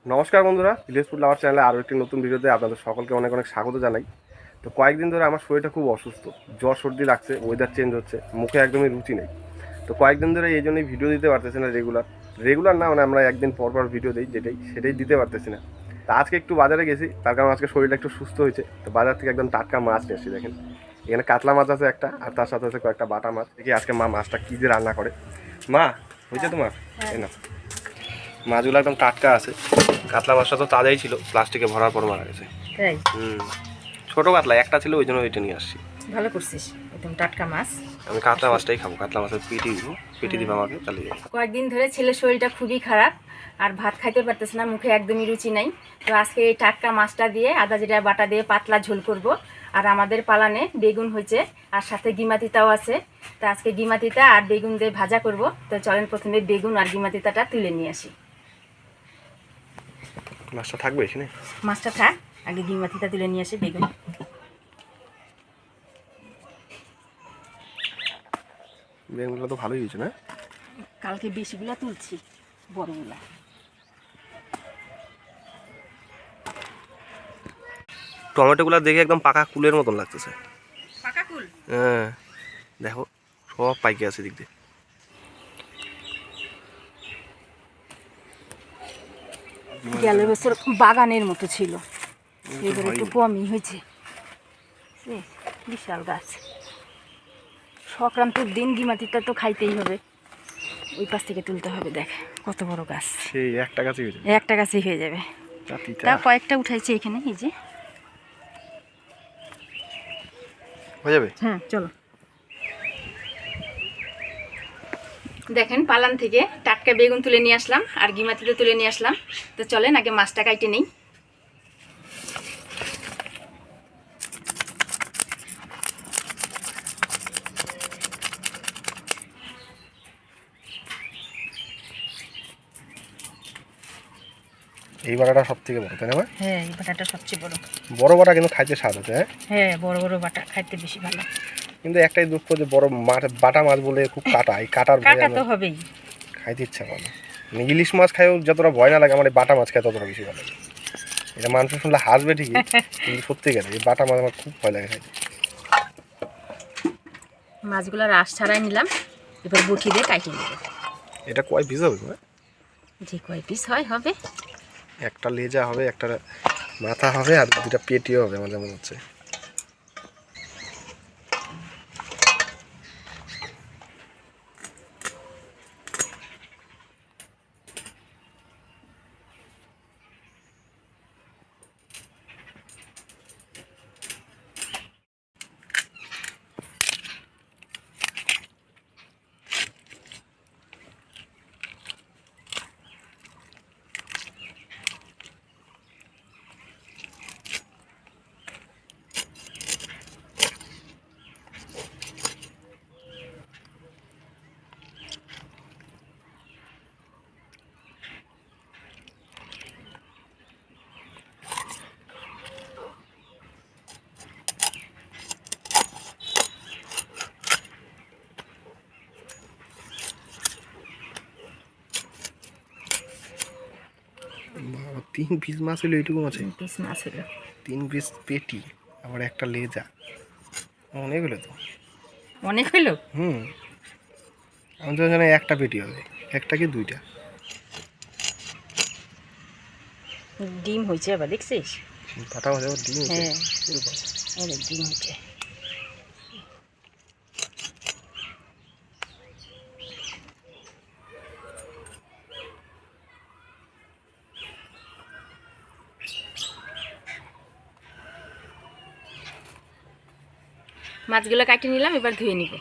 নমস্কার বন্ধুরা, village food lover চ্যানেলে আরও একটি নতুন ভিডিওতে আপনাদের সকলকে অনেক অনেক স্বাগত জানাই। তো কয়েকদিন ধরে আমার শরীরটা খুব অসুস্থ, জ্বর সর্দি লাগছে, ওয়েদার চেঞ্জ হচ্ছে, মুখে একদমই রুচি নেই। তো কয়েকদিন ধরে এই জন্যই ভিডিও দিতে পারতেছি না রেগুলার না, মানে আমরা একদিন পর পর ভিডিও দিই, সেটাই দিতে পারতেছি না। তা আজকে একটু বাজারে গেছি, তার কারণ আজকে শরীরটা একটু সুস্থ হয়েছে। তো বাজার থেকে একদম টাটকা মাছ নিয়ে আসছি। দেখেন এখানে কাতলা মাছ আছে একটা, আর তার সাথে আছে কয়েকটা বাটা মাছ। দেখি আজকে মা মাছটা কী দিয়ে রান্না করে। মা, হয়েছে তোমার? তাই না, মাছগুলো একদম টাটকা আছে। কাতলা মাছটা তো তাজাই ছিল, প্লাস্টিকে ভরার পর মারা গেছে। তাই? ছোট কাতলা একটা ছিল, ওই জন্য ওইটা নিয়ে আসছি। ভালো করছিস, একদম টাটকা মাছ। আমি কাতলা মাছটাই খাবো, কাতলা মাছের পেটি দিব আমাকে, চালিয়ে যাবো। কয়েকদিন ধরে ছেলের শরীরটা খুবই খারাপ, আর ভাত খাইতে পারতেছে না, মুখে একদমই রুচি নাই। তো আজকে এই টাটকা মাছটা দিয়ে আদা জিরা বাটা দিয়ে পাতলা ঝোল করব। আর আমাদের পালানে বেগুন হয়েছে, আর সাথে গিমাতিতাও আছে। তো আজকে গিমাতিতা আর বেগুন দিয়ে ভাজা করব। তো চলেন প্রথমে বেগুন আর গিমাতিতাটা তুলে নিয়ে আসি। মাছটা থাকবে এখানে? মাছটা থাক, আগে গিমাতিতা তুলে নিয়ে আসি। বেগুন বেগুনগুলো তো ভালোই হয়েছে না? কালকে বেশিগুলা তুলছি, বড়গুলা। টমেটোগুলো দেখে একদম পাকা কুলের মতন লাগতেছে। পাকা কুল? হ্যাঁ, দেখো সব পাইকে আছে দিক দিয়ে। গেল বছর বাগানের মতো ছিল, এবার একটু কমই হয়েছে। বিশাল গাছ। সংক্রান্তির দিন গিমাতিটা তো খাইতেই হবে, ওই পাশ থেকে তুলতে হবে। দেখ কত বড় গাছ, সেই একটা গাছই হয়ে যাবে। একটা গাছই হয়ে যাবে। তা কয়েকটা উঠাইছে এখানে, এই যে হয়ে যাবে। হ্যাঁ চলো। দেখেন পালান থেকে টাটকা বেগুন তুলে নিয়ে আসলাম, আর গিমাতিতে তুলে নিয়ে আসলাম। তো চলেন আগে মাছটা কাইটে নেই। এই বাটাটা সব থেকে বড়, তাই না? হ্যাঁ, এই বাটাটা সবচেয়ে বড়। বড় বাটা কিন্তু খাইতে স্বাদ আছে। হ্যাঁ, বড় বড় বাটা খাইতে বেশি ভালো। কিন্তু একটাই দুঃখ যে বড় মাছ, বাটা মাছ বলে খুব কাটা, এই কাটার কাটা তো হবেই। খাইতে ইচ্ছা করে না। মানে ইলিশ মাছ খাইও যতটা ভয় না লাগে, আমার এই বাটা মাছ খাই ততটা বেশি ভালো লাগে। এটা মানুষ শুনলে হাসবে ঠিকই, কিন্তু সত্যি গেলে এই বাটা মাছ আমার খুব ভয় লাগে খাইতে। মাছগুলো রাস ছাড়াই নিলাম, এবার বটি দিয়ে কাইটে নেব। এটা কয় পিস হবে? যে কয় পিস হয় হবে। একটা লেজা হবে, একটা মাথা হবে, আর দুটা পেটিও হবে আমার যেমন হচ্ছে। বাবা, 3 পিস মাছ হলো এইটুকু মাছে? 3 পিস মাছ হলো। 3 পিস পেটি, আবার একটা লেজা, অনেক হলো তো। অনেক হলো। আমি তো জানি একটা পেটি হবে, একটা কি দুইটা। ডিম হয়েছে আবার, দেখছিস? পাটা মাছ আবার ডিম হয়েছে? হ্যাঁ, অনেক ডিম হয়েছে। মাছগুলো কাটি নিলাম, এবার ধুয়ে নিব।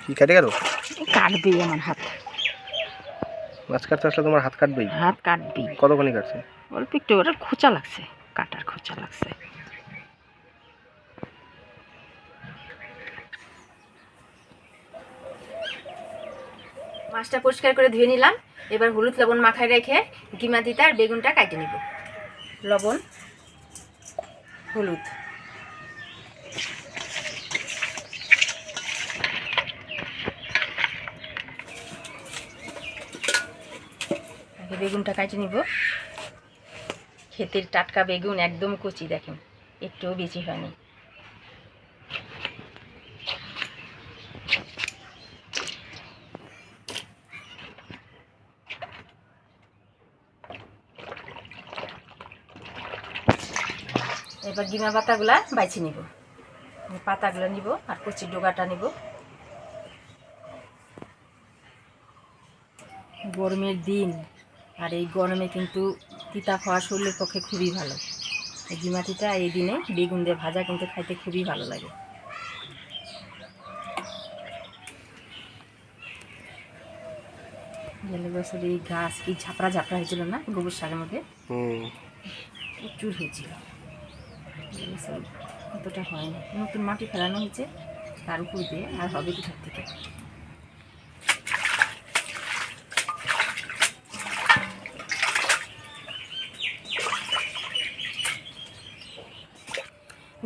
কি কাটে গেল? কাটবি আমার হাত। মাছ কাটতে আসলে তোমার হাত কাটবেই? হাত কাটবি। কতখানি কাটছে? অল্প একটু, ওটা খোঁচা লাগছে, কাটার খোঁচা লাগছে। মাছটা পরিষ্কার করে ধুয়ে নিলাম, এবার হলুদ লবণ মাখায় রেখে গিমাতিতা আর বেগুনটা কাটে নিব। লবণ, হলুদ, আগে বেগুনটা কাটে নিব। ক্ষেতের টাটকা বেগুন, একদম কচি, দেখেন একটুও বেশি হয়নি। এবার ডিমা পাতাগুলা বাইছে নিব। পাতাগুলো নিব আর কচি ডোগাটা নিব। গরমের দিন, আর এই গরমে কিন্তু তিতা খাওয়া শরীরের পক্ষে খুবই ভালো। এই ডিমাটিটা এই দিনে বেগুন দিয়ে ভাজা কিন্তু খাইতে খুবই ভালো লাগে। গেলে বছর এই গাছ কি ঝাপড়া ঝাপড়া হয়েছিল না গোবর সারের মধ্যে, প্রচুর হয়েছিল। অতটা হয়নি, নতুন মাটি ফেলানো হয়েছে তার উপর দিয়ে, আর হবে কোথার থেকে।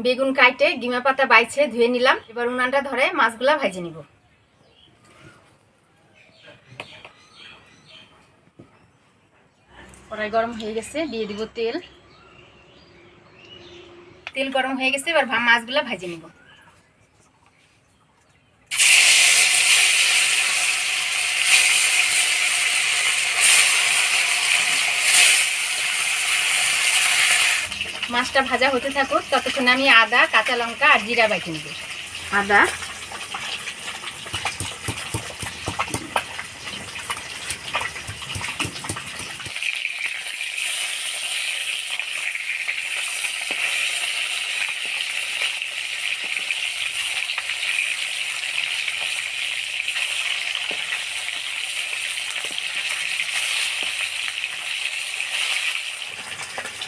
বেগুন কাটে ডিমা পাতা বাইছে ধুয়ে নিলাম। এবার উনানটা ধরে মাছগুলা ভেজে নিব। কড়াই গরম হয়ে গেছে, দিয়ে দিব তেল। তেল গরম হয়ে গেছে, এবার মাছগুলা ভেজে নিব। মাছটা ভাজা হতে থাকুক, ততক্ষণে আমি আদা, কাঁচা লঙ্কা আর জিরা বেটে নেব। আদা,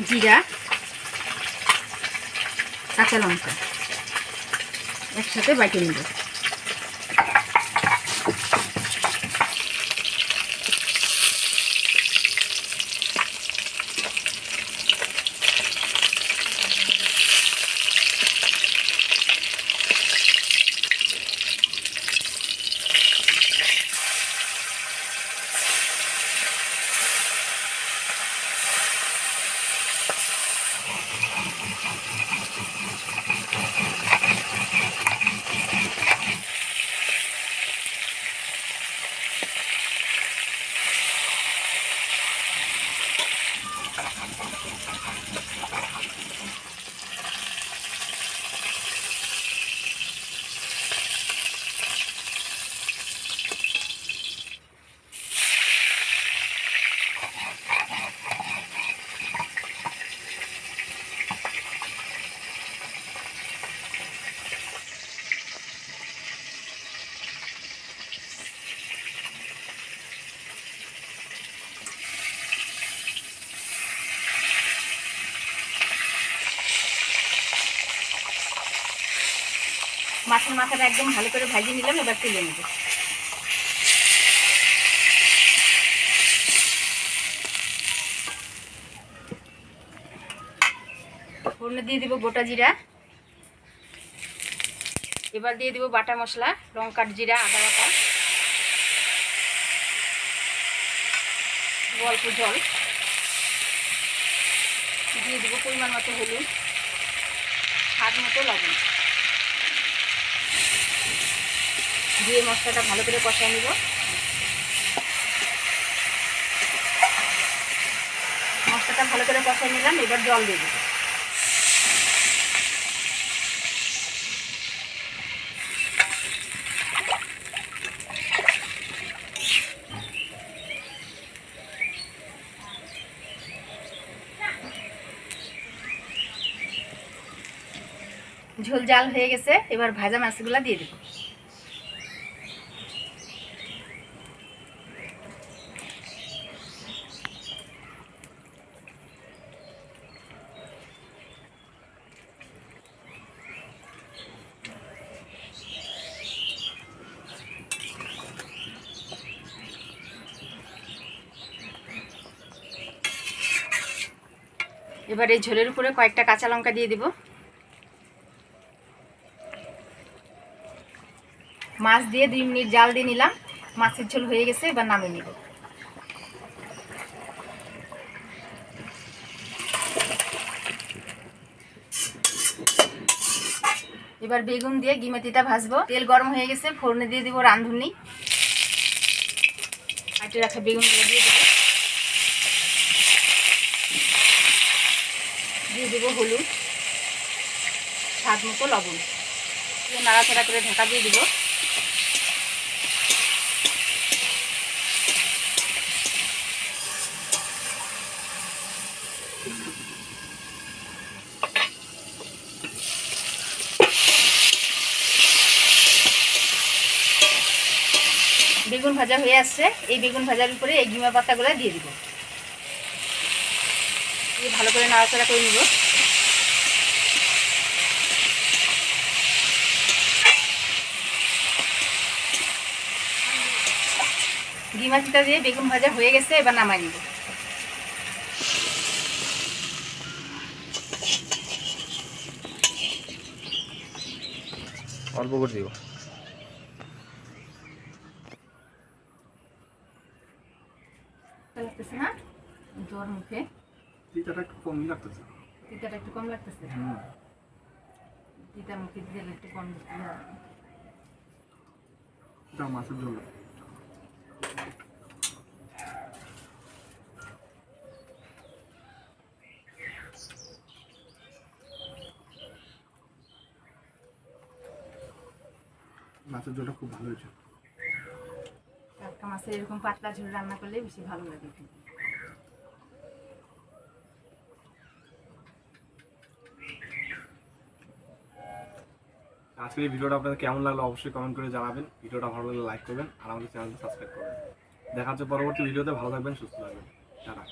জিরা, কাঁচা লঙ্কা একসাথে বেটে নেব। মাছের মাথাটা একদম ভালো করে ভাজিয়ে নিলাম, এবার তুলে নেব। ফোড়নে দিয়ে দিব গোটা জিরা। এবার দিয়ে দিব বাটা মশলা, লঙ্কার জিরা, আদা বাটা, অল্প জল দিয়ে দিব, পরিমাণ মতো হলুদ, স্বাদ মতো লবণ দিয়ে মশলাটা ভালো করে কষায় নিব। মশলাটা ভালো করে কষায় নিলাম, এবার জল দিয়ে দেব। ঝোল জাল হয়ে গেছে, এবার ভাজা মাছগুলা দিয়ে দেব। এবার এই ঝোলের উপরে কয়েকটা কাঁচা লঙ্কা দিয়ে দিব। মাছ দিয়ে 2 মিনিট জাল দিয়ে নিলাম, মাছের ঝোল হয়ে গেছে, এবার নামিয়ে নিব। এবার বেগুন দিয়ে গিমাতিটা ভাজবো। তেল গরম হয়ে গেছে, ফোড়নে দিয়ে দিব রাঁধুনি। কাটে রাখা বেগুনগুলো দিয়ে দেবো। দিয়ে দেবো হলুদ, স্বাদ মতো লবণ, দিয়ে নাড়াচাড়া করে ঢাকা দিয়ে দিব। বেগুন ভাজা হয়ে আসছে। এই বেগুন ভাজার উপরে এই গিমা পাতাগুলো দিয়ে দিব, দিয়ে ভালো করে নাড়াচাড়া করে নিব। গিমাচিটা দিয়ে বেগুন ভাজা হয়ে গেছে, এবার নামাই নিব। অল্প করে দিব। লাগতেছে না জ্বর মুখে? তিতাটা একটু কমই লাগতেছে। তিতাটা একটু কম লাগতেছে। তিতা মুখে দিলে একটু কম দিতে হবে। এটা মাছের ঝোল। মাছের ঝোলটা খুব ভালো হয়েছে। টাটকা মাছের এরকম পাতলা ঝোল রান্না করলে বেশি ভালো লাগে। আজকের এই ভিডিওটা আপনাদের কেমন লাগলো অবশ্যই কমেন্ট করে জানাবেন। ভিডিওটা ভালো লাগলে লাইক করবেন আর আমাদের চ্যানেলটা সাবস্ক্রাইব করবেন। দেখা হচ্ছে পরবর্তী ভিডিওতে। ভালো থাকবেন, সুস্থ থাকবেন। টাটা।